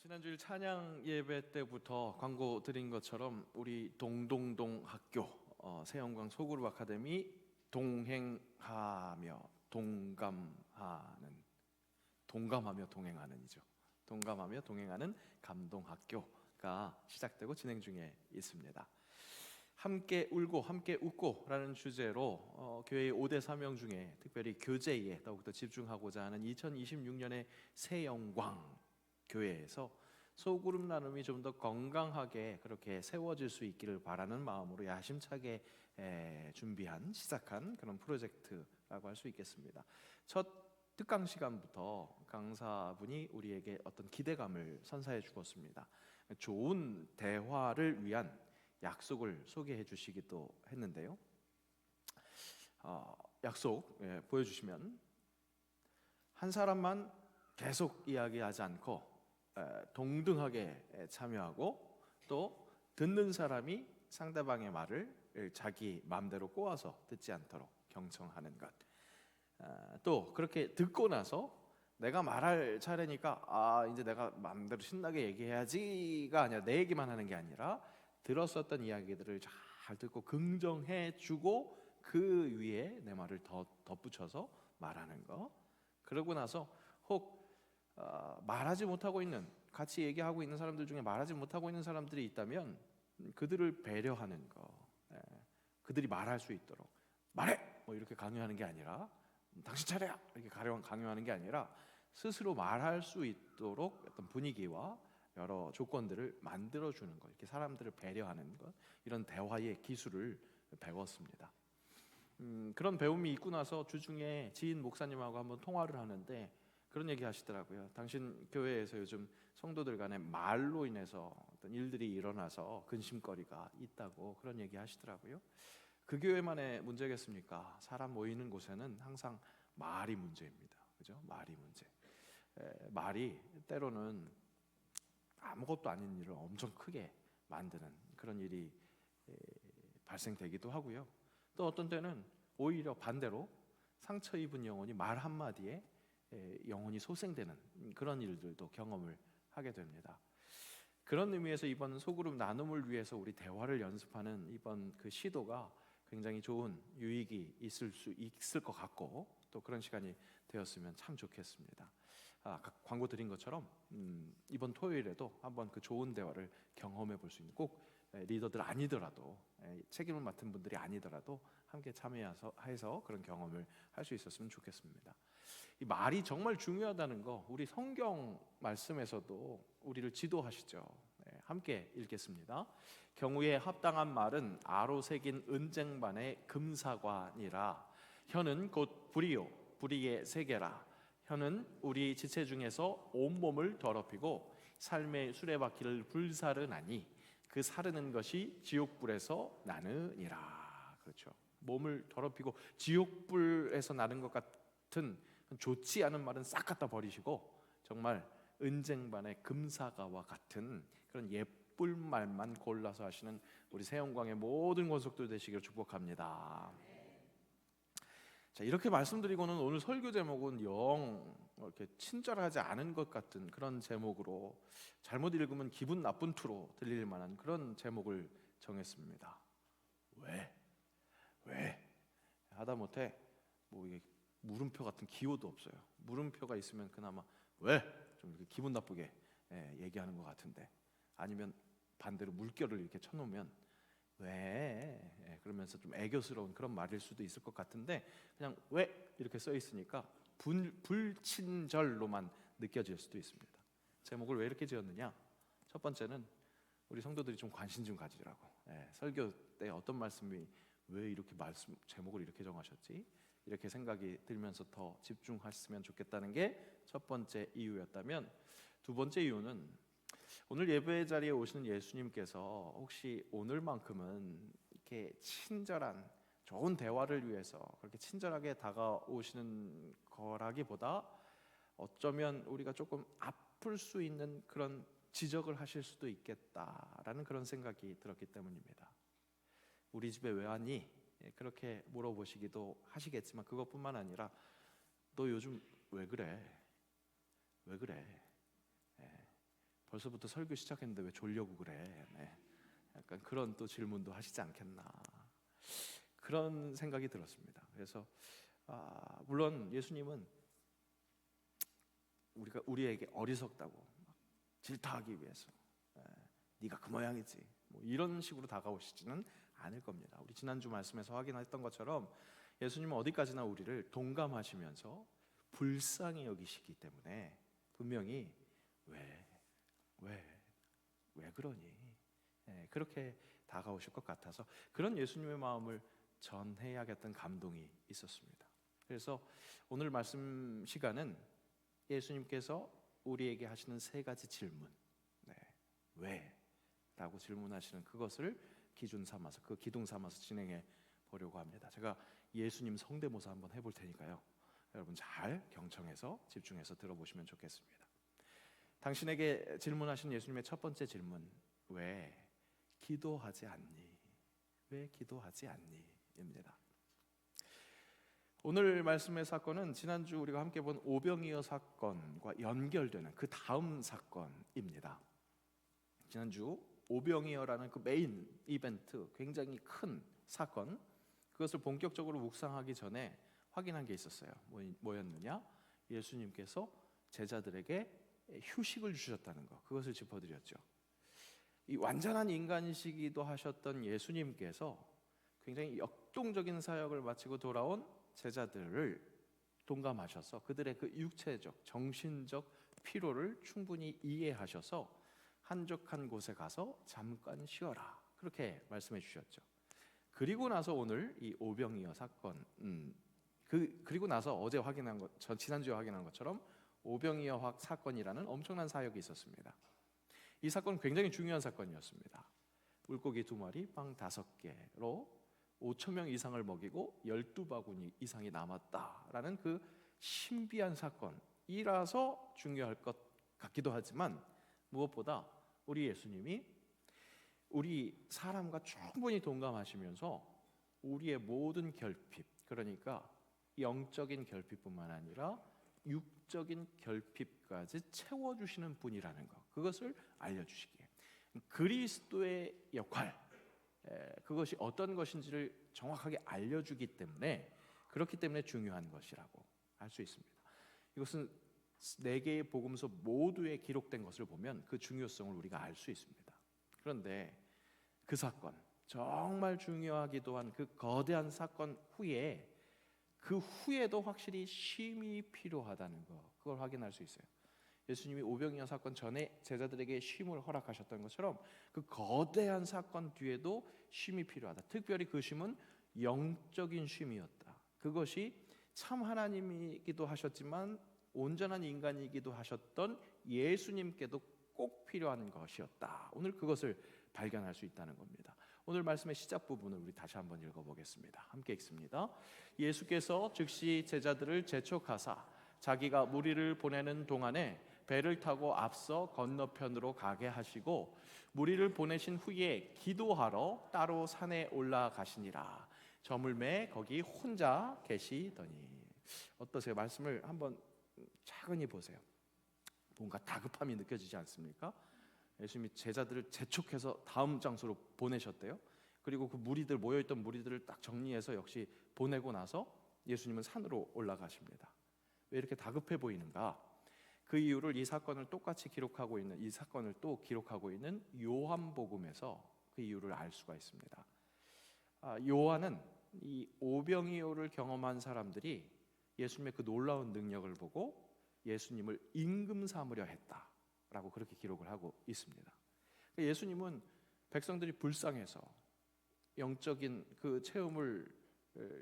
지난주일 찬양 예배 때부터 광고 드린 것처럼 우리 동동동 학교 새영광 소그룹 아카데미 동행하며 동감하며 동행하는이죠. 동감하며 동행하는 감동학교가 시작되고 진행 중에 있습니다. 함께 울고 함께 웃고라는 주제로 교회의 5대 사명 중에 특별히 교제에 더욱더 집중하고자 하는 2026년의 새영광 교회에서 소그룹 나눔이 좀 더 건강하게 그렇게 세워질 수 있기를 바라는 마음으로 야심차게 시작한 그런 프로젝트라고 할 수 있겠습니다. 첫 특강 시간부터 강사분이 우리에게 어떤 기대감을 선사해 주었습니다. 좋은 대화를 위한 약속을 소개해 주시기도 했는데요. 약속 보여주시면, 한 사람만 계속 이야기하지 않고 동등하게 참여하고, 또 듣는 사람이 상대방의 말을 자기 마음대로 꼬아서 듣지 않도록 경청하는 것. 또 그렇게 듣고 나서 내가 말할 차례니까 이제 내가 마음대로 신나게 얘기해야지가 아니라, 내 얘기만 하는 게 아니라 들었었던 이야기들을 잘 듣고 긍정해주고 그 위에 내 말을 더 덧붙여서 말하는 거. 그러고 나서 혹 말하지 못하고 있는, 같이 얘기하고 있는 사람들 중에 말하지 못하고 있는 사람들이 있다면 그들을 배려하는 거. 그들이 말할 수 있도록 말해! 뭐 이렇게 강요하는 게 아니라, 당신 차례야! 이렇게 강요하는 게 아니라 스스로 말할 수 있도록 어떤 분위기와 여러 조건들을 만들어주는 것, 이렇게 사람들을 배려하는 것, 이런 대화의 기술을 배웠습니다. 그런 배움이 있고 나서 주중에 지인 목사님하고 한번 통화를 하는데 그런 얘기 하시더라고요. 당신 교회에서 요즘 성도들 간에 말로 인해서 어떤 일들이 일어나서 근심거리가 있다고 그런 얘기 하시더라고요. 그 교회만의 문제겠습니까? 사람 모이는 곳에는 항상 말이 문제입니다. 그죠? 말이 문제. 말이 때로는 아무것도 아닌 일을 엄청 크게 만드는 그런 일이 발생되기도 하고요. 또 어떤 때는 오히려 반대로 상처 입은 영혼이 말 한마디에 영혼이 소생되는 그런 일들도 경험을 하게 됩니다. 그런 의미에서 이번 소그룹 나눔을 위해서 우리 대화를 연습하는 이번 그 시도가 굉장히 좋은 유익이 있을 것 같고, 또 그런 시간이 되었으면 참 좋겠습니다. 광고 드린 것처럼 이번 토요일에도 한번 그 좋은 대화를 경험해 볼 수 있는, 꼭 리더들 아니더라도, 책임을 맡은 분들이 아니더라도 함께 참여해서 그런 경험을 할 수 있었으면 좋겠습니다. 이 말이 정말 중요하다는 거 우리 성경 말씀에서도 우리를 지도하시죠. 함께 읽겠습니다. 경우에 합당한 말은 아로 새긴 은쟁반의 금사관이라. 혀는 곧 불이요 불이의 세계라. 혀는 우리 지체 중에서 온몸을 더럽히고 삶의 수레바퀴를 불사르나니 그 사르는 것이 지옥불에서 나느니라. 그렇죠. 몸을 더럽히고 지옥불에서 나는 것 같은 좋지 않은 말은 싹 갖다 버리시고, 정말 은쟁반의 금사가와 같은 그런 예쁠 말만 골라서 하시는 우리 새영광의 모든 권속들 되시기를 축복합니다. 자, 이렇게 말씀드리고는 오늘 설교 제목은 영 이렇게 친절하지 않은 것 같은 그런 제목으로, 잘못 읽으면 기분 나쁜 투로 들릴 만한 그런 제목을 정했습니다. 왜? 하다못해 뭐 이게 물음표 같은 기호도 없어요. 물음표가 있으면 그나마 왜? 좀 이렇게 기분 나쁘게 얘기하는 것 같은데, 아니면 반대로 물결을 이렇게 쳐놓으면 왜? 그러면서 좀 애교스러운 그런 말일 수도 있을 것 같은데, 그냥 왜? 이렇게 써 있으니까 불친절로만 느껴질 수도 있습니다. 제목을 왜 이렇게 지었느냐? 첫 번째는 우리 성도들이 좀 관심 좀 가지라고. 설교 때 어떤 말씀이 왜 이렇게 제목을 이렇게 정하셨지? 이렇게 생각이 들면서 더 집중하셨으면 좋겠다는 게 첫 번째 이유였다면, 두 번째 이유는 오늘 예배 자리에 오시는 예수님께서 혹시 오늘만큼은 이렇게 친절한 좋은 대화를 위해서 그렇게 친절하게 다가오시는 거라기보다, 어쩌면 우리가 조금 아플 수 있는 그런 지적을 하실 수도 있겠다라는 그런 생각이 들었기 때문입니다. 우리 집에 왜 왔니? 그렇게 물어보시기도 하시겠지만, 그것뿐만 아니라 너 요즘 왜 그래? 벌써부터 설교 시작했는데 왜 졸려고 그래? 네. 약간 그런 또 질문도 하시지 않겠나, 그런 생각이 들었습니다. 그래서 물론 예수님은 우리에게 어리석다고 질타하기 위해서 네가 그 모양이지 뭐 이런 식으로 다가오시지는 않을 겁니다. 우리 지난주 말씀에서 확인했던 것처럼 예수님은 어디까지나 우리를 동감하시면서 불쌍히 여기시기 때문에 분명히 왜 그러니? 그렇게 다가오실 것 같아서 그런 예수님의 마음을 전해야겠다는 감동이 있었습니다. 그래서 오늘 말씀 시간은 예수님께서 우리에게 하시는 세 가지 질문, 왜? 라고 질문하시는 그것을 기준 삼아서, 그 기둥 삼아서 진행해 보려고 합니다. 제가 예수님 성대모사 한번 해볼 테니까요, 여러분 잘 경청해서 집중해서 들어보시면 좋겠습니다. 당신에게 질문하신 예수님의 첫 번째 질문, 왜 기도하지 않니? 왜 기도하지 않니? 입니다. 오늘 말씀의 사건은 지난주 우리가 함께 본 오병이어 사건과 연결되는 그 다음 사건입니다. 지난주 오병이어라는 그 메인 이벤트, 굉장히 큰 사건, 그것을 본격적으로 묵상하기 전에 확인한 게 있었어요. 뭐였느냐? 예수님께서 제자들에게 휴식을 주셨다는 것, 그것을 짚어드렸죠. 이 완전한 인간이시기도 하셨던 예수님께서 굉장히 역동적인 사역을 마치고 돌아온 제자들을 동감하셔서 그들의 그 육체적, 정신적 피로를 충분히 이해하셔서 한적한 곳에 가서 잠깐 쉬어라, 그렇게 말씀해 주셨죠. 그리고 나서 오늘 이 오병이어 사건, 그리고 나서 어제 확인한 것, 지난주에 확인한 것처럼 오병이어 사건이라는 엄청난 사역이 있었습니다. 이 사건은 굉장히 중요한 사건이었습니다. 물고기 2마리, 빵 5개로 5,000명 이상을 먹이고 12바구니 이상이 남았다라는 그 신비한 사건이라서 중요할 것 같기도 하지만, 무엇보다 우리 예수님이 우리 사람과 충분히 동감하시면서 우리의 모든 결핍, 그러니까 영적인 결핍뿐만 아니라 육적인 결핍까지 채워주시는 분이라는 것, 그것을 알려주시기에 그리스도의 역할, 그것이 어떤 것인지를 정확하게 알려주기 때문에, 그렇기 때문에 중요한 것이라고 할 수 있습니다. 이것은 4개의 복음서 모두에 기록된 것을 보면 그 중요성을 우리가 알 수 있습니다. 그런데 그 사건, 정말 중요하기도 한 그 거대한 사건 후에, 그 후에도 확실히 쉼이 필요하다는 것, 그걸 확인할 수 있어요. 예수님이 오병이어 사건 전에 제자들에게 쉼을 허락하셨던 것처럼 그 거대한 사건 뒤에도 쉼이 필요하다. 특별히 그 쉼은 영적인 쉼이었다. 그것이 참 하나님이기도 하셨지만 온전한 인간이기도 하셨던 예수님께도 꼭 필요한 것이었다. 오늘 그것을 발견할 수 있다는 겁니다. 오늘 말씀의 시작 부분을 우리 다시 한번 읽어보겠습니다. 함께 읽습니다. 예수께서 즉시 제자들을 재촉하사 자기가 무리를 보내는 동안에 배를 타고 앞서 건너편으로 가게 하시고, 무리를 보내신 후에 기도하러 따로 산에 올라가시니라. 저물매 거기 혼자 계시더니. 어떠세요? 말씀을 한번 차근히 보세요. 뭔가 다급함이 느껴지지 않습니까? 예수님이 제자들을 재촉해서 다음 장소로 보내셨대요. 그리고 그 무리들, 모여있던 무리들을 딱 정리해서 역시 보내고 나서 예수님은 산으로 올라가십니다. 왜 이렇게 다급해 보이는가? 그 이유를 이 사건을 똑같이 기록하고 있는, 이 사건을 또 기록하고 있는 요한복음에서 그 이유를 알 수가 있습니다. 요한은 이 오병이어를 경험한 사람들이 예수님의 그 놀라운 능력을 보고 예수님을 임금 삼으려 했다라고 그렇게 기록을 하고 있습니다. 예수님은 백성들이 불쌍해서 영적인 그 체험을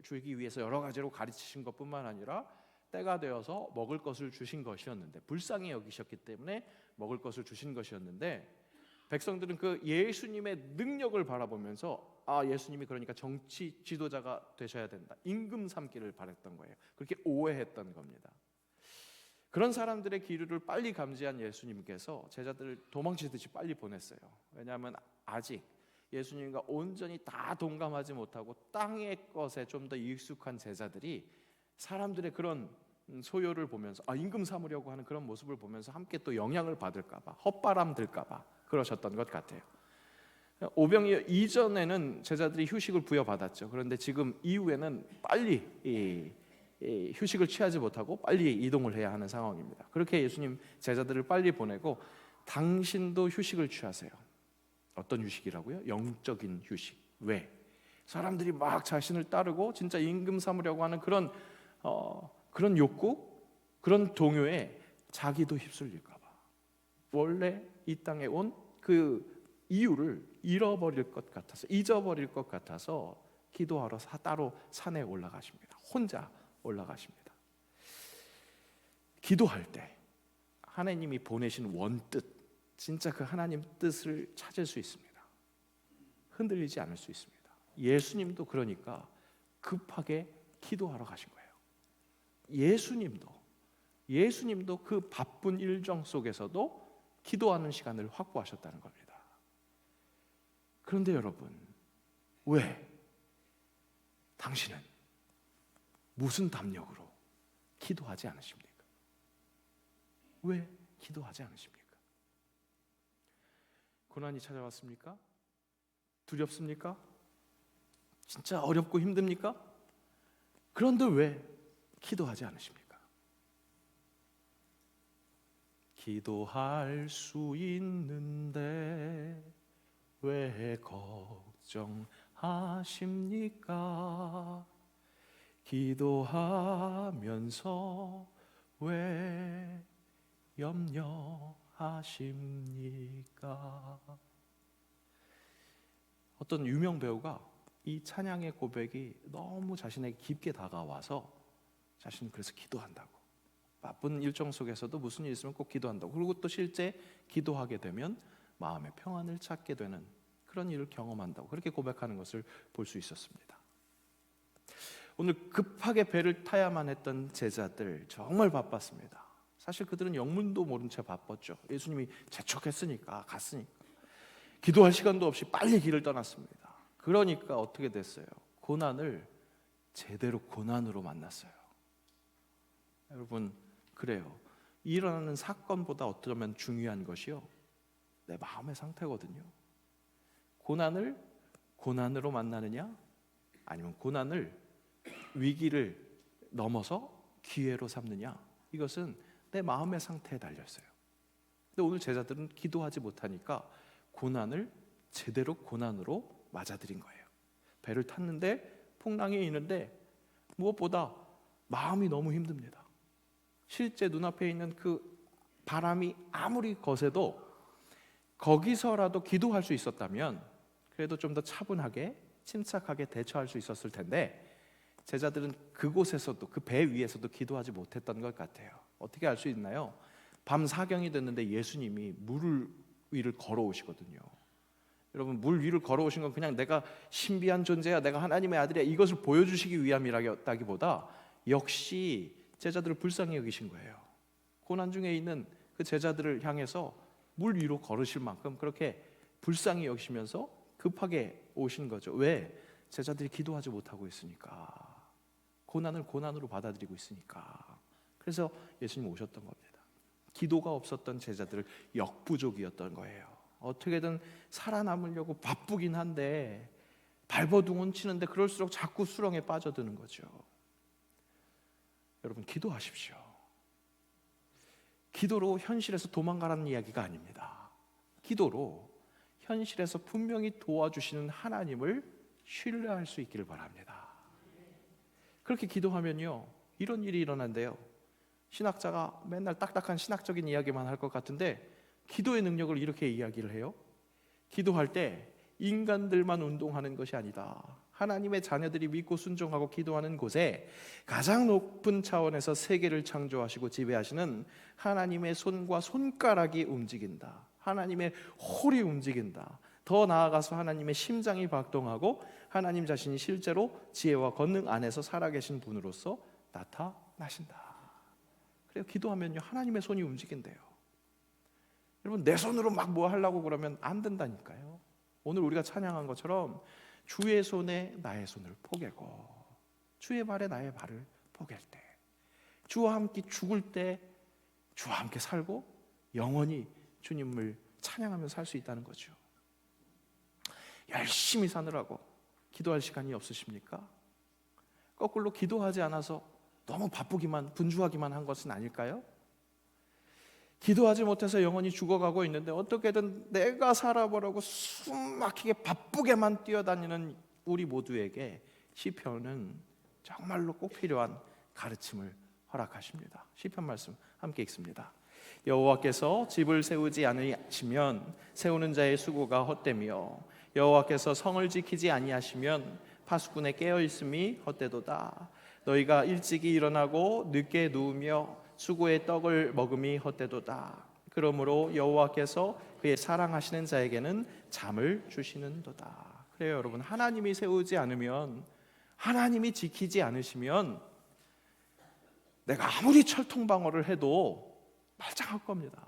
주기 위해서 여러 가지로 가르치신 것뿐만 아니라 때가 되어서 먹을 것을 주신 것이었는데, 불쌍히 여기셨기 때문에 먹을 것을 주신 것이었는데, 백성들은 그 예수님의 능력을 바라보면서 예수님이 그러니까 정치 지도자가 되셔야 된다, 임금 삼기를 바랬던 거예요. 그렇게 오해했던 겁니다. 그런 사람들의 기류를 빨리 감지한 예수님께서 제자들을 도망치듯이 빨리 보냈어요. 왜냐하면 아직 예수님과 온전히 다 동감하지 못하고 땅의 것에 좀 더 익숙한 제자들이 사람들의 그런 소요를 보면서 임금 삼으려고 하는 그런 모습을 보면서 함께 또 영향을 받을까봐, 헛바람 들까봐 그러셨던 것 같아요. 오병이어 이전에는 제자들이 휴식을 부여받았죠. 그런데 지금 이후에는 빨리 휴식을 취하지 못하고 빨리 이동을 해야 하는 상황입니다. 그렇게 예수님 제자들을 빨리 보내고 당신도 휴식을 취하세요. 어떤 휴식이라고요? 영적인 휴식. 왜? 사람들이 막 자신을 따르고 진짜 임금 삼으려고 하는 그런 욕구, 그런 동요에 자기도 휩쓸릴까 봐, 원래 이 땅에 온 그 이유를 잃어버릴 것 같아서, 잊어버릴 것 같아서 기도하러 따로 산에 올라가십니다. 혼자 올라가십니다. 기도할 때 하나님이 보내신 원뜻, 진짜 그 하나님 뜻을 찾을 수 있습니다. 흔들리지 않을 수 있습니다. 예수님도 그러니까 급하게 기도하러 가신 거예요. 예수님도 그 바쁜 일정 속에서도 기도하는 시간을 확보하셨다는 겁니다. 그런데 여러분, 왜 당신은 무슨 담력으로 기도하지 않으십니까? 왜 기도하지 않으십니까? 고난이 찾아왔습니까? 두렵습니까? 진짜 어렵고 힘듭니까? 그런데 왜 기도하지 않으십니까? 기도할 수 있는데 왜 걱정하십니까? 기도하면서 왜 염려하십니까? 어떤 유명 배우가 이 찬양의 고백이 너무 자신에게 깊게 다가와서 자신은 그래서 기도한다고, 바쁜 일정 속에서도 무슨 일 있으면 꼭 기도한다고, 그리고 또 실제 기도하게 되면 마음의 평안을 찾게 되는 그런 일을 경험한다고 그렇게 고백하는 것을 볼 수 있었습니다. 오늘 급하게 배를 타야만 했던 제자들 정말 바빴습니다. 사실 그들은 영문도 모른 채 바빴죠. 예수님이 재촉했으니까, 갔으니까 기도할 시간도 없이 빨리 길을 떠났습니다. 그러니까 어떻게 됐어요? 고난을 제대로 고난으로 만났어요. 여러분, 그래요. 일어나는 사건보다 어쩌면 중요한 것이요, 내 마음의 상태거든요. 고난을 고난으로 만나느냐, 아니면 고난을, 위기를 넘어서 기회로 삼느냐, 이것은 내 마음의 상태에 달렸어요. 근데 오늘 제자들은 기도하지 못하니까 고난을 제대로 고난으로 맞아들인 거예요. 배를 탔는데 풍랑이 있는데 무엇보다 마음이 너무 힘듭니다. 실제 눈앞에 있는 그 바람이 아무리 거세도 거기서라도 기도할 수 있었다면 그래도 좀 더 차분하게 침착하게 대처할 수 있었을 텐데, 제자들은 그곳에서도, 그 배 위에서도 기도하지 못했던 것 같아요. 어떻게 알 수 있나요? 밤 사경이 됐는데 예수님이 물 위를 걸어오시거든요. 여러분, 물 위를 걸어오신 건 그냥 내가 신비한 존재야, 내가 하나님의 아들이야, 이것을 보여주시기 위함이라기보다 역시 제자들을 불쌍히 여기신 거예요. 고난 중에 있는 그 제자들을 향해서 물 위로 걸으실 만큼 그렇게 불쌍히 여기시면서 급하게 오신 거죠. 왜? 제자들이 기도하지 못하고 있으니까, 고난을 고난으로 받아들이고 있으니까. 그래서 예수님 오셨던 겁니다. 기도가 없었던 제자들, 역부족이었던 거예요. 어떻게든 살아남으려고 바쁘긴 한데 발버둥은 치는데 그럴수록 자꾸 수렁에 빠져드는 거죠. 여러분, 기도하십시오. 기도로 현실에서 도망가라는 이야기가 아닙니다. 기도로 현실에서 분명히 도와주시는 하나님을 신뢰할 수 있기를 바랍니다. 그렇게 기도하면요, 이런 일이 일어난대요. 신학자가 맨날 딱딱한 신학적인 이야기만 할 것 같은데 기도의 능력을 이렇게 이야기를 해요. 기도할 때 인간들만 운동하는 것이 아니다. 하나님의 자녀들이 믿고 순종하고 기도하는 곳에 가장 높은 차원에서 세계를 창조하시고 지배하시는 하나님의 손과 손가락이 움직인다. 하나님의 홀이 움직인다. 더 나아가서 하나님의 심장이 박동하고 하나님 자신이 실제로 지혜와 권능 안에서 살아계신 분으로서 나타나신다. 그래요. 기도하면요, 하나님의 손이 움직인대요. 여러분, 내 손으로 막 뭐 하려고 그러면 안 된다니까요. 오늘 우리가 찬양한 것처럼 주의 손에 나의 손을 포개고 주의 발에 나의 발을 포갤 때, 주와 함께 죽을 때 주와 함께 살고 영원히 주님을 찬양하며 살 수 있다는 거죠. 열심히 사느라고 기도할 시간이 없으십니까? 거꾸로 기도하지 않아서 너무 바쁘기만 분주하기만 한 것은 아닐까요? 기도하지 못해서 영원히 죽어가고 있는데 어떻게든 내가 살아보려고 숨막히게 바쁘게만 뛰어다니는 우리 모두에게 시편은 정말로 꼭 필요한 가르침을 허락하십니다. 시편 말씀 함께 읽습니다. 여호와께서 집을 세우지 않으시면 세우는 자의 수고가 헛되며 여호와께서 성을 지키지 아니하시면 파수꾼의 깨어있음이 헛되도다. 너희가 일찍이 일어나고 늦게 누우며 수고의 떡을 먹음이 헛되도다. 그러므로 여호와께서 그의 사랑하시는 자에게는 잠을 주시는도다. 그래요 여러분, 하나님이 세우지 않으면, 하나님이 지키지 않으시면 내가 아무리 철통방어를 해도 말짱할 겁니다.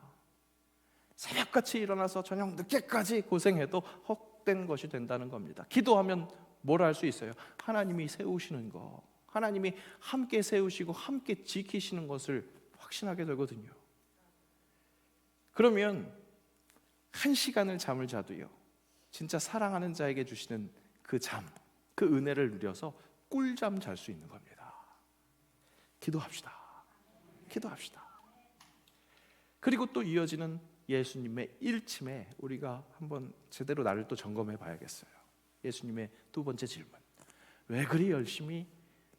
새벽같이 일어나서 저녁 늦게까지 고생해도 헛된 것이 된다는 겁니다. 기도하면 뭘 할 수 있어요? 하나님이 세우시는 거, 하나님이 함께 세우시고 함께 지키시는 것을 확신하게 되거든요. 그러면 1시간을 잠을 자도요, 진짜 사랑하는 자에게 주시는 그 잠, 그 은혜를 누려서 꿀잠 잘 수 있는 겁니다. 기도합시다. 기도합시다. 그리고 또 이어지는 예수님의 일침에 우리가 한번 제대로 나를 또 점검해 봐야겠어요. 예수님의 두 번째 질문, 왜 그리 열심히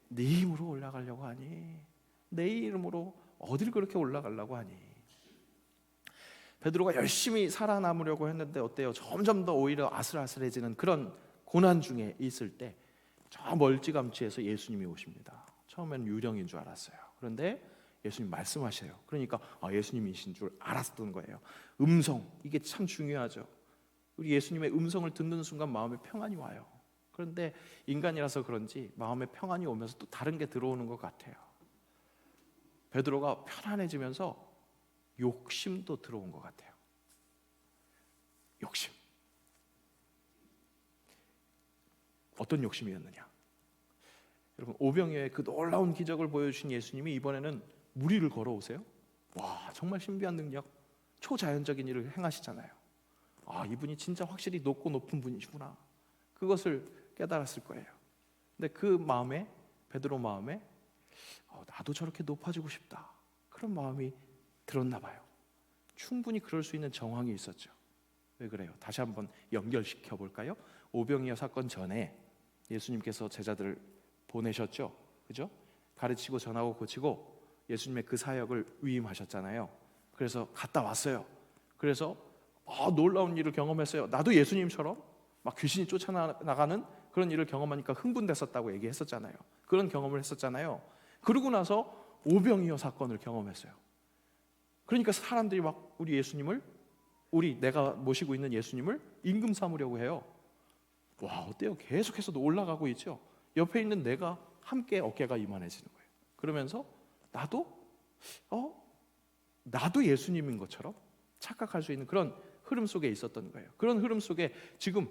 네 힘으로 올라가려고 하니? 내 이름으로 어딜 그렇게 올라가려고 하니? 베드로가 열심히 살아남으려고 했는데 어때요? 점점 더 오히려 아슬아슬해지는 그런 고난 중에 있을 때 저 멀찌감치해서 예수님이 오십니다. 처음에는 유령인 줄 알았어요. 그런데 예수님 말씀하셔요. 그러니까 예수님이신 줄 알았던 거예요. 음성, 이게 참 중요하죠. 우리 예수님의 음성을 듣는 순간 마음에 평안이 와요. 그런데 인간이라서 그런지 마음에 평안이 오면서 또 다른 게 들어오는 것 같아요. 베드로가 편안해지면서 욕심도 들어온 것 같아요. 욕심. 어떤 욕심이었느냐? 여러분, 오병이어의 그 놀라운 기적을 보여주신 예수님이 이번에는 무리를 걸어오세요. 와, 정말 신비한 능력, 초자연적인 일을 행하시잖아요. 이분이 진짜 확실히 높고 높은 분이시구나, 그것을 깨달았을 거예요. 근데 그 마음에, 베드로 마음에 나도 저렇게 높아지고 싶다, 그런 마음이 들었나 봐요. 충분히 그럴 수 있는 정황이 있었죠. 왜 그래요? 다시 한번 연결시켜 볼까요? 오병이어 사건 전에 예수님께서 제자들을 보내셨죠, 그죠? 가르치고 전하고 고치고 예수님의 그 사역을 위임하셨잖아요. 그래서 갔다 왔어요. 그래서 놀라운 일을 경험했어요. 나도 예수님처럼 막 귀신이 쫓아나가는 그런 일을 경험하니까 흥분됐었다고 얘기했었잖아요. 그런 경험을 했었잖아요. 그러고 나서 오병이어 사건을 경험했어요. 그러니까 사람들이 막 우리 예수님을, 내가 모시고 있는 예수님을 임금 삼으려고 해요. 와, 어때요? 계속해서 올라가고 있죠. 옆에 있는 내가 함께 어깨가 이만해지는 거예요. 그러면서 나도 예수님인 것처럼 착각할 수 있는 그런 흐름 속에 있었던 거예요. 그런 흐름 속에 지금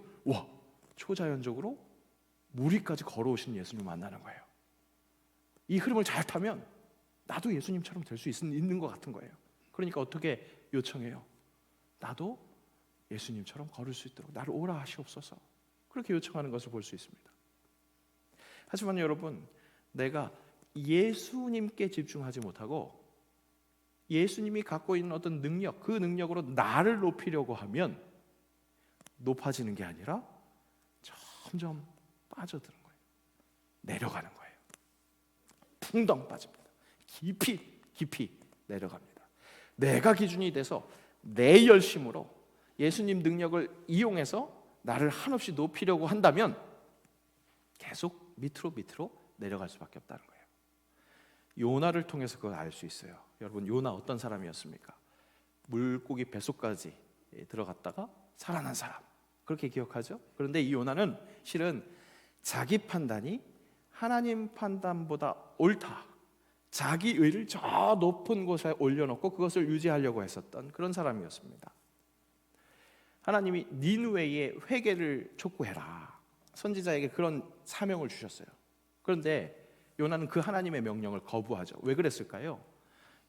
초자연적으로 무리까지 걸어오신 예수님을 만나는 거예요. 이 흐름을 잘 타면 나도 예수님처럼 될 수 있는 것 같은 거예요. 그러니까 어떻게 요청해요? 나도 예수님처럼 걸을 수 있도록 나를 오라 하시옵소서. 그렇게 요청하는 것을 볼 수 있습니다. 하지만 여러분, 내가 예수님께 집중하지 못하고 예수님이 갖고 있는 어떤 능력, 그 능력으로 나를 높이려고 하면 높아지는 게 아니라 점점 빠져드는 거예요. 내려가는 거예요. 풍덩 빠집니다. 깊이 내려갑니다. 내가 기준이 돼서 내 열심으로 예수님 능력을 이용해서 나를 한없이 높이려고 한다면 계속 밑으로 내려갈 수밖에 없다는 거예요. 요나를 통해서 그걸 알 수 있어요. 여러분, 요나 어떤 사람이었습니까? 물고기 뱃속까지 들어갔다가 살아난 사람, 그렇게 기억하죠? 그런데 이 요나는 실은 자기 판단이 하나님 판단보다 옳다, 자기 의를 저 높은 곳에 올려놓고 그것을 유지하려고 했었던 그런 사람이었습니다. 하나님이 니느웨의 회개를 촉구해라, 선지자에게 그런 사명을 주셨어요. 그런데 요나는 그 하나님의 명령을 거부하죠. 왜 그랬을까요?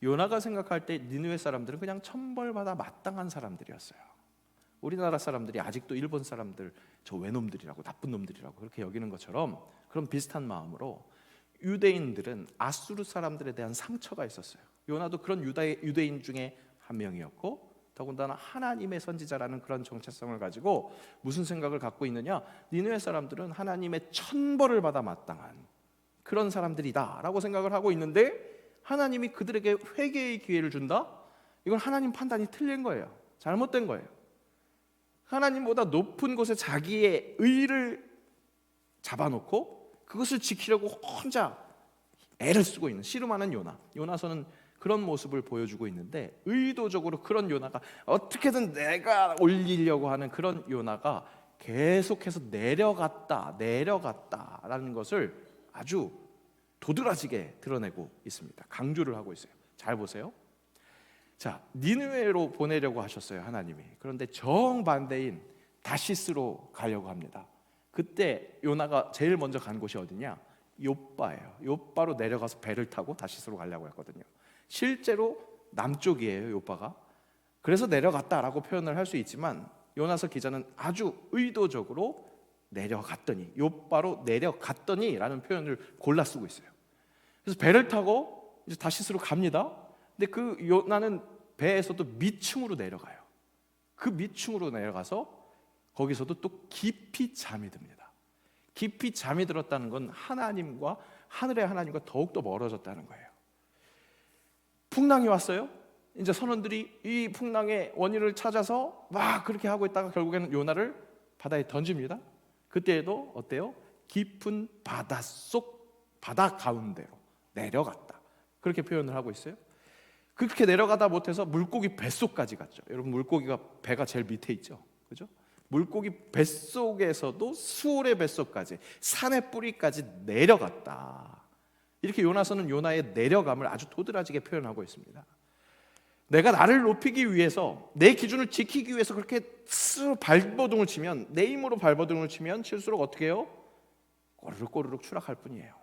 요나가 생각할 때 니느웨 사람들은 그냥 천벌받아 마땅한 사람들이었어요. 우리나라 사람들이 아직도 일본 사람들 저 외놈들이라고, 나쁜 놈들이라고 그렇게 여기는 것처럼 그런 비슷한 마음으로 유대인들은 아수르 사람들에 대한 상처가 있었어요. 요나도 그런 유대인 중에 한 명이었고, 더군다나 하나님의 선지자라는 그런 정체성을 가지고 무슨 생각을 갖고 있느냐, 니느웨 사람들은 하나님의 천벌을 받아 마땅한 그런 사람들이다라고 생각을 하고 있는데, 하나님이 그들에게 회개의 기회를 준다? 이건 하나님 판단이 틀린 거예요. 잘못된 거예요. 하나님보다 높은 곳에 자기의 의를 잡아놓고 그것을 지키려고 혼자 애를 쓰고 있는 씨름하는 요나. 요나서는 그런 모습을 보여주고 있는데, 의도적으로 그런 요나가 어떻게든 내가 올리려고 하는 그런 요나가 계속해서 내려갔다라는 것을 아주 도드라지게 드러내고 있습니다. 강조를 하고 있어요. 잘 보세요. 자, 니느웨로 보내려고 하셨어요, 하나님이. 그런데 정반대인 다시스로 가려고 합니다. 그때 요나가 제일 먼저 간 곳이 어디냐? 욥바예요. 욥바로 내려가서 배를 타고 다시스로 가려고 했거든요. 실제로 남쪽이에요, 욥바가. 그래서 내려갔다라고 표현을 할 수 있지만, 요나서 기자는 아주 의도적으로 내려갔더니, 욥바로 내려갔더니라는 표현을 골라 쓰고 있어요. 그래서 배를 타고 이제 다시스로 갑니다. 근데 그 요나는 배에서도 밑층으로 내려가요. 그 밑층으로 내려가서 거기서도 또 깊이 잠이 듭니다. 깊이 잠이 들었다는 건 하나님과, 하늘의 하나님과 더욱더 멀어졌다는 거예요. 풍랑이 왔어요. 이제 선원들이 이 풍랑의 원인을 찾아서 막 그렇게 하고 있다가 결국에는 요나를 바다에 던집니다. 그때에도 어때요? 깊은 바다 가운데로 내려갔다, 그렇게 표현을 하고 있어요. 그렇게 내려가다 못해서 물고기 뱃속까지 갔죠. 여러분, 물고기가 배가 제일 밑에 있죠, 그죠? 물고기 뱃속에서도 수올의 뱃속까지, 산의 뿌리까지 내려갔다. 이렇게 요나서는 요나의 내려감을 아주 도드라지게 표현하고 있습니다. 내가 나를 높이기 위해서, 내 기준을 지키기 위해서 그렇게 스스로 발버둥을 치면, 내 힘으로 발버둥을 치면 칠수록 어떻게 해요? 꼬르륵 추락할 뿐이에요.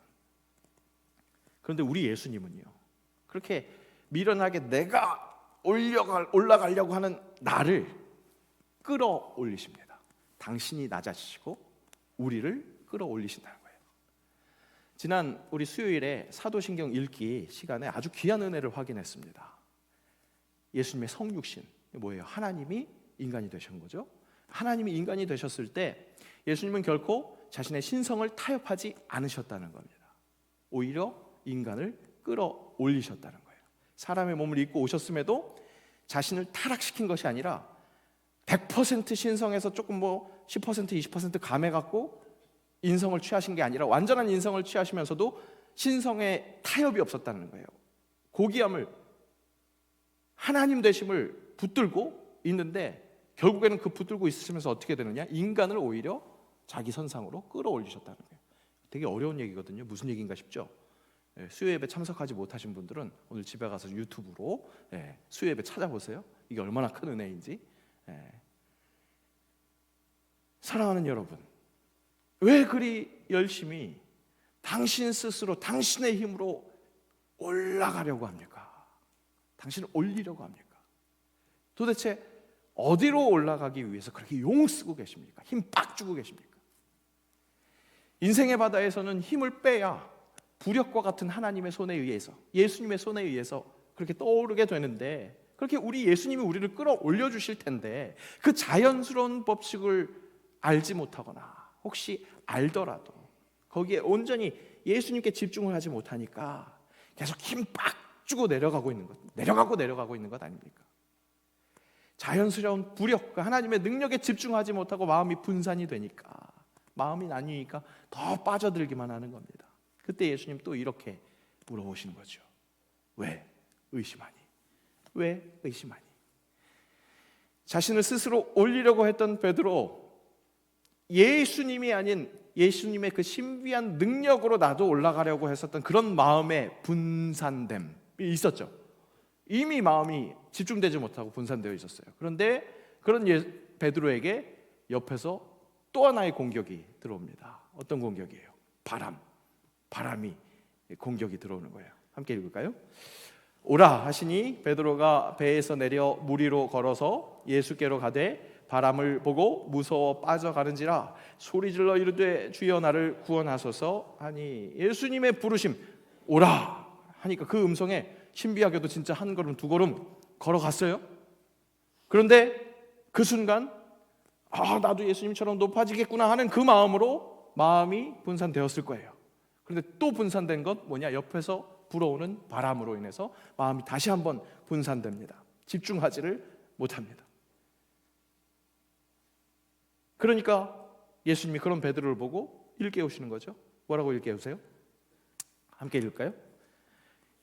그런데 우리 예수님은요, 그렇게 미련하게 내가 올라가려고 하는 나를 끌어올리십니다. 당신이 낮아지시고 우리를 끌어올리신다는 거예요. 지난 우리 수요일에 사도신경 읽기 시간에 아주 귀한 은혜를 확인했습니다. 예수님의 성육신, 뭐예요? 하나님이 인간이 되신 거죠. 하나님이 인간이 되셨을 때 예수님은 결코 자신의 신성을 타협하지 않으셨다는 겁니다. 오히려 인간을 끌어올리셨다는 거예요. 사람의 몸을 입고 오셨음에도 자신을 타락시킨 것이 아니라 100% 신성에서 조금 10% 20% 감해갖고 인성을 취하신 게 아니라 완전한 인성을 취하시면서도 신성에 타협이 없었다는 거예요. 고귀함을, 하나님 되심을 붙들고 있는데 결국에는 그 붙들고 있으시면서 어떻게 되느냐? 인간을 오히려 자기 선상으로 끌어올리셨다는 거예요. 되게 어려운 얘기거든요. 무슨 얘기인가 싶죠? 수요 예배 참석하지 못하신 분들은 오늘 집에 가서 유튜브로 수요 예배 찾아보세요. 이게 얼마나 큰 은혜인지. 사랑하는 여러분, 왜 그리 열심히 당신 스스로 당신의 힘으로 올라가려고 합니까? 당신을 올리려고 합니까? 도대체 어디로 올라가기 위해서 그렇게 용 쓰고 계십니까? 힘 빡 주고 계십니까? 인생의 바다에서는 힘을 빼야 부력과 같은 하나님의 손에 의해서, 예수님의 손에 의해서 그렇게 떠오르게 되는데, 그렇게 우리 예수님이 우리를 끌어올려 주실 텐데 그 자연스러운 법칙을 알지 못하거나 혹시 알더라도 거기에 온전히 예수님께 집중을 하지 못하니까 계속 힘 빡 주고 내려가고 있는 것, 내려가고 있는 것 아닙니까? 자연스러운 부력과 하나님의 능력에 집중하지 못하고 마음이 분산이 되니까, 마음이 나뉘니까 더 빠져들기만 하는 겁니다. 그때 예수님 또 이렇게 물어보시는 거죠. 왜 의심하니? 왜 의심하니? 자신을 스스로 올리려고 했던 베드로, 예수님이 아닌 예수님의 그 신비한 능력으로 나도 올라가려고 했었던 그런 마음의 분산됨이 있었죠. 이미 마음이 집중되지 못하고 분산되어 있었어요. 그런데 그런 베드로에게 옆에서 또 하나의 공격이 들어옵니다. 어떤 공격이에요? 바람이 공격이 들어오는 거예요. 함께 읽을까요? 오라 하시니 베드로가 배에서 내려 물 위로 걸어서 예수께로 가되 바람을 보고 무서워 빠져가는지라 소리질러 이르되 주여 나를 구원하소서 하니 예수님의 부르심 오라 하니까 그 음성에 신비하게도 진짜 한 걸음 두 걸음 걸어갔어요. 그런데 그 순간 나도 예수님처럼 높아지겠구나 하는 그 마음으로 마음이 분산되었을 거예요. 그런데 또 분산된 것 뭐냐? 옆에서 불어오는 바람으로 인해서 마음이 다시 한번 분산됩니다. 집중하지를 못합니다. 그러니까 예수님이 그런 베드로를 보고 일깨우시는 거죠. 뭐라고 일깨우세요? 함께 읽을까요?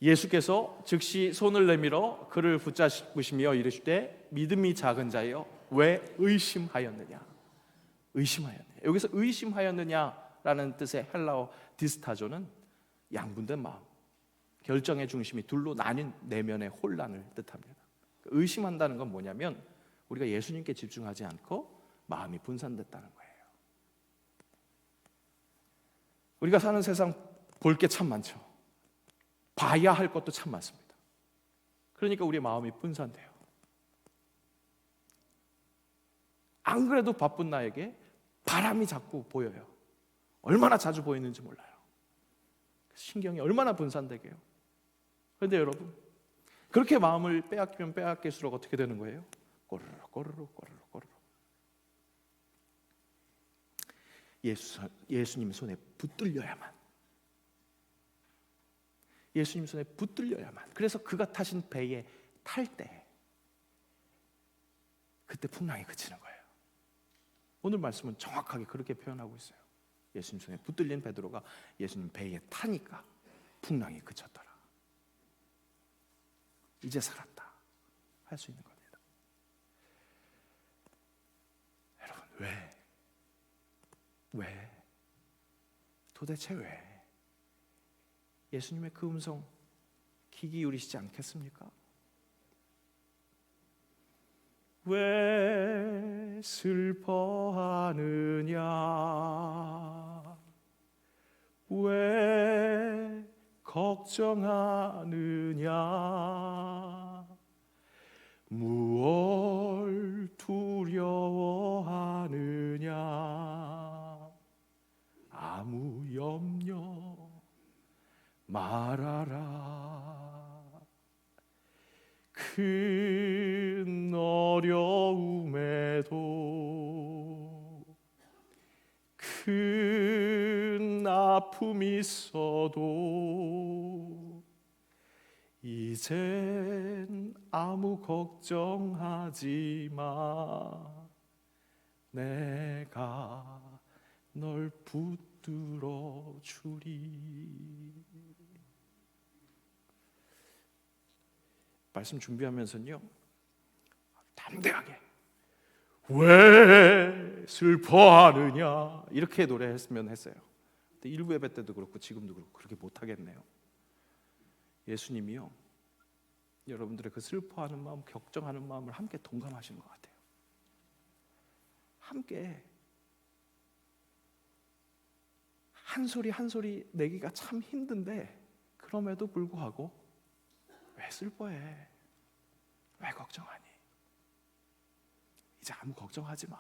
예수께서 즉시 손을 내밀어 그를 붙잡으시며 이르시되 믿음이 작은 자여 왜 의심하였느냐? 의심하였느냐? 여기서 의심하였느냐라는 뜻의 헬라어 디스타조는 양분된 마음, 결정의 중심이 둘로 나뉜 내면의 혼란을 뜻합니다. 의심한다는 건 뭐냐면 우리가 예수님께 집중하지 않고 마음이 분산됐다는 거예요. 우리가 사는 세상 볼 게 참 많죠. 봐야 할 것도 참 많습니다. 그러니까 우리의 마음이 분산돼요. 안 그래도 바쁜 나에게 바람이 자꾸 보여요. 얼마나 자주 보이는지 몰라요. 신경이 얼마나 분산되게요. 그런데 여러분, 그렇게 마음을 빼앗기면 빼앗길수록 어떻게 되는 거예요? 꼬르륵 꼬르륵 꼬르륵 꼬르륵. 예수님 손에 붙들려야만. 예수님 손에 붙들려야만. 그래서 그가 타신 배에 탈 때 그때 풍랑이 그치는 거예요. 오늘 말씀은 정확하게 그렇게 표현하고 있어요. 예수님 손에 붙들린 베드로가 예수님 배에 타니까 풍랑이 그쳤더라. 이제 살았다 할 수 있는 겁니다. 여러분, 왜? 도대체 왜? 예수님의 그 음성 귀 기울이시지 않겠습니까? 왜 슬퍼하느냐? 왜 걱정하느냐? 무얼 두려워하느냐? 아무 염려 말아라. 큰 어려움에도 큰 아픔이 있어도 이젠 아무 걱정하지 마. 내가 널 붙들어 주리. 말씀 준비하면서요 담대하게 왜 슬퍼하느냐 이렇게 노래했으면 했어요. 근데 일부 예배 때도 그렇고 지금도 그렇고 그렇게 못하겠네요. 예수님이요 여러분들의 그 슬퍼하는 마음, 걱정하는 마음을 함께 동감하시는 것 같아요. 함께 한 소리 한 소리 내기가 참 힘든데 그럼에도 불구하고 왜 슬퍼해? 왜 걱정하니? 이제 아무 걱정하지 마.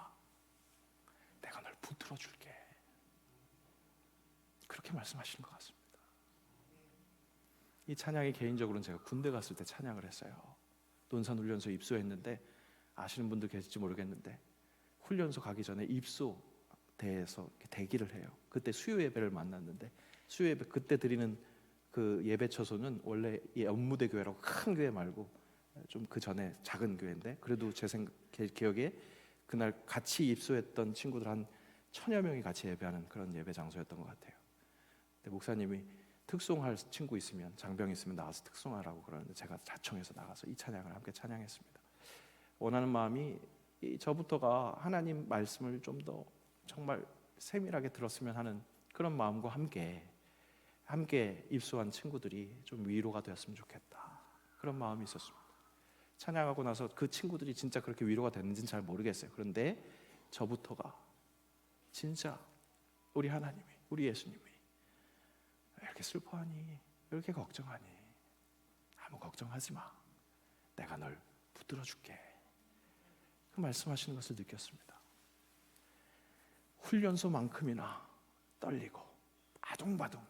내가 널 붙들어 줄게. 그렇게 말씀하시는 것 같습니다. 이 찬양이 개인적으로는 제가 군대 갔을 때 찬양을 했어요. 논산훈련소 입소했는데 아시는 분들 계실지 모르겠는데 훈련소 가기 전에 입소대에서 대기를 해요. 그때 수요 예배를 만났는데 수요 예배 그때 드리는 그 예배 처소는 원래 연무대 교회라고 큰 교회 말고 좀 그 전에 작은 교회인데 그래도 제 기억에 그날 같이 입소했던 친구들 한 1000여 명이 같이 예배하는 그런 예배 장소였던 것 같아요. 근데 목사님이 특송할 친구 있으면 장병 있으면 나와서 특송하라고 그러는데 제가 자청해서 나가서 이 찬양을 함께 찬양했습니다. 원하는 마음이 저부터가 하나님 말씀을 좀 더 정말 세밀하게 들었으면 하는 그런 마음과 함께 입소한 친구들이 좀 위로가 되었으면 좋겠다 그런 마음이 있었습니다. 찬양하고 나서 그 친구들이 진짜 그렇게 위로가 됐는지는 잘 모르겠어요. 그런데 저부터가 진짜 우리 하나님이 우리 예수님이 이렇게 이렇게 슬퍼하니? 왜 이렇게 걱정하니? 아무 걱정하지 마. 내가 널 붙들어 줄게. 그 말씀하시는 것을 느꼈습니다. 훈련소만큼이나 떨리고 아둥바둥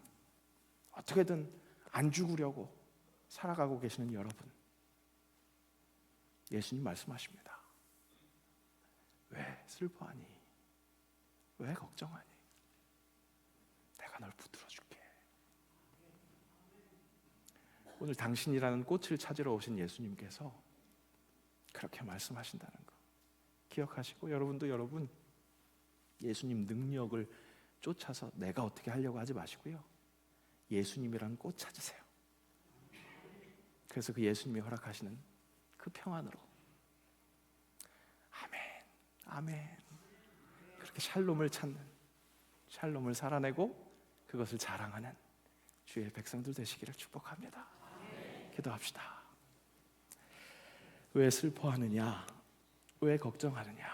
어떻게든 안 죽으려고 살아가고 계시는 여러분, 예수님 말씀하십니다. 왜 슬퍼하니? 왜 걱정하니? 내가 널 붙들어 줄게. 오늘 당신이라는 꽃을 찾으러 오신 예수님께서 그렇게 말씀하신다는 거 기억하시고, 여러분도 여러분 예수님 능력을 쫓아서 내가 어떻게 하려고 하지 마시고요, 예수님이라는 꽃 찾으세요. 그래서 그 예수님이 허락하시는 그 평안으로 아멘, 아멘, 그렇게 샬롬을 찾는, 샬롬을 살아내고 그것을 자랑하는 주의 백성들 되시기를 축복합니다. 기도합시다. 왜 슬퍼하느냐? 왜 걱정하느냐?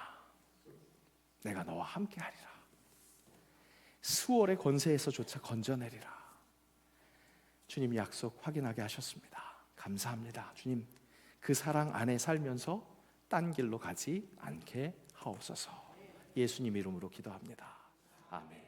내가 너와 함께하리라. 수월의 권세에서조차 건져내리라. 주님 약속 확인하게 하셨습니다. 감사합니다. 주님, 그 사랑 안에 살면서 딴 길로 가지 않게 하옵소서. 예수님 이름으로 기도합니다. 아멘.